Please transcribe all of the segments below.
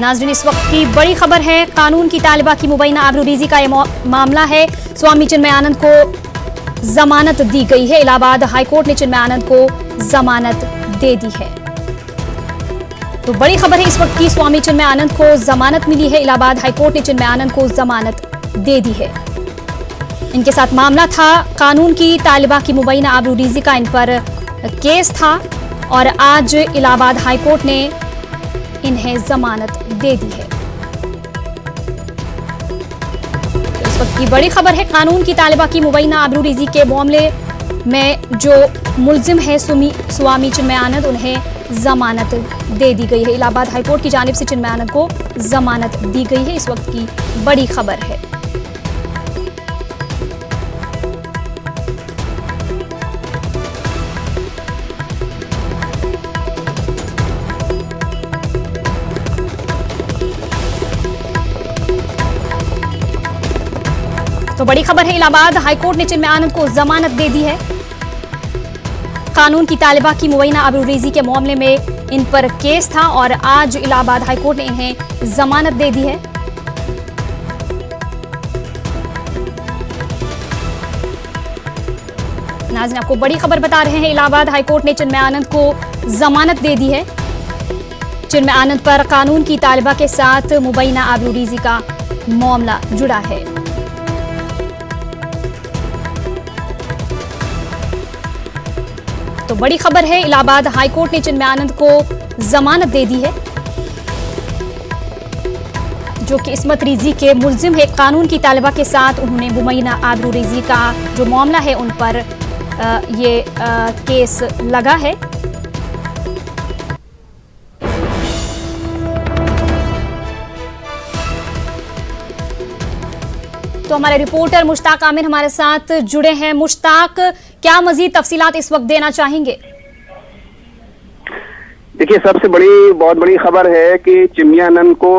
नाज़रीन, इस वक्त की बड़ी खबर है। कानून की तालिबा की मुबैना आबरूरीजी का ये मामला है। स्वामी चिन्मय आनंद को जमानत दी गई है। इलाहाबाद हाईकोर्ट ने चिन्मय आनंद को जमानत दे दी है। तो बड़ी खबर है इस वक्त की, स्वामी चिन्मय आनंद को जमानत मिली है। इलाहाबाद हाईकोर्ट ने चिन्मय आनंद को जमानत दे दी है। इनके साथ मामला था कानून की तालिबा की मुबैना आबरूरीजी का, इन पर केस था और आज इलाहाबाद हाईकोर्ट ने इन्हें जमानत दे दी है। तो इस वक्त की बड़ी खबर है, कानून की तालिबा की मुबैना आबरूरीजी के मामले में जो मुलजिम है स्वामी चिन्मय आनंद, उन्हें जमानत दे दी गई है। इलाहाबाद हाईकोर्ट की जानिब से चिन्मय आनंद को जमानत दी गई है। इस वक्त की बड़ी खबर है। तो बड़ी खबर है, इलाहाबाद हाईकोर्ट ने चिन्मय आनंद को जमानत दे दी है। कानून की तालिबा की मुबैना आबरूरीजी के मामले में इन पर केस था और आज इलाहाबाद हाईकोर्ट ने इन्हें जमानत दे दी है। नाज़रीन, आपको बड़ी खबर बता रहे हैं, इलाहाबाद हाईकोर्ट ने चिन्मय आनंद को जमानत दे दी है। चिन्मय आनंद पर कानून की तालिबा के साथ मुबैना आबरूरीजी का मामला जुड़ा है। तो बड़ी खबर है, इलाहाबाद हाईकोर्ट ने चिन्मय आनंद को जमानत दे दी है, जो कि इस्मत रिजी के मुलजिम है। कानून की तालिबा के साथ उन्होंने मुबैना आबरूरीजी का जो मामला है उन पर ये केस लगा है। तो हमारे रिपोर्टर मुश्ताक आमिर हमारे साथ जुड़े हैं। मुश्ताक, क्या मजीद तफसीलात इस वक्त देना चाहेंगे? देखिए, सबसे बहुत बड़ी खबर है कि चिन्मय आनंद को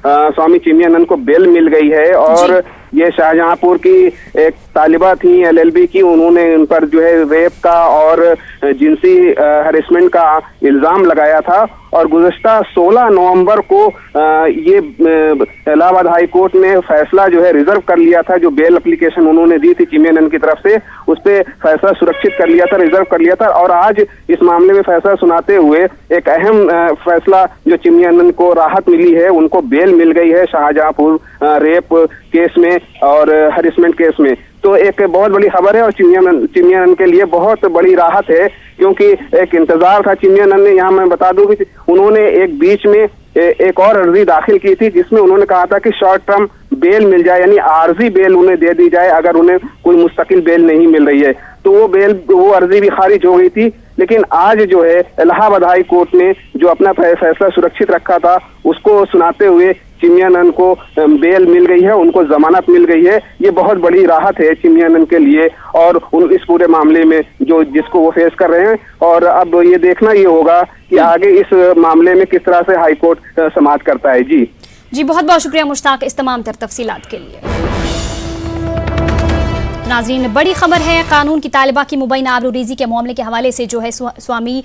स्वामी चिन्मय आनंद को बेल मिल गई है और ये शाहजहांपुर की एक तालिबा थी एलएलबी की, उन्होंने उन पर जो है रेप का और जिनसी हैरेसमेंट का इल्जाम लगाया था और गुज़श्ता 16 नवंबर को ये इलाहाबाद हाई कोर्ट ने फैसला जो है रिजर्व कर लिया था। जो बेल एप्लीकेशन उन्होंने दी थी चिन्मय आनंद की तरफ से, उस पर फैसला सुरक्षित कर लिया था, रिजर्व कर लिया था और आज इस मामले में फैसला सुनाते हुए एक अहम फैसला जो चिन्मय आनंद को राहत मिली है, उनको बेल मिल गई है शाहजहांपुर रेप केस में और हैरेसमेंट केस में। तो एक बहुत बड़ी खबर है और चिन्मय आनंद के लिए बहुत बड़ी राहत है, क्योंकि एक इंतजार था चिन्मय आनंद ने। यहाँ मैं बता दूं कि उन्होंने एक बीच में एक और अर्जी दाखिल की थी, जिसमें उन्होंने कहा था कि शॉर्ट टर्म बेल मिल जाए, यानी आर्जी बेल उन्हें दे दी जाए अगर उन्हें कोई मुस्तकिल बेल नहीं मिल रही है। तो वो अर्जी भी खारिज हो गई थी, लेकिन आज जो है इलाहाबाद हाई कोर्ट ने जो अपना फैसला सुरक्षित रखा था उसको सुनाते हुए चिन्मय आनंद को बेल मिल गई है, उनको जमानत मिल गई है। ये बहुत बड़ी राहत है चिन्मय आनंद के लिए और इस पूरे मामले में जिसको वो फेस कर रहे हैं। और अब ये देखना ये होगा कि आगे इस मामले में किस तरह से हाई कोर्ट समाअत करता है। जी बहुत बहुत शुक्रिया मुश्ताक इस तमाम तफसीलात के लिए। नाज़रीन, बड़ी खबर है, कानून की तालिबा की मुबैना आबरूरीजी के मामले के हवाले से जो है स्वामी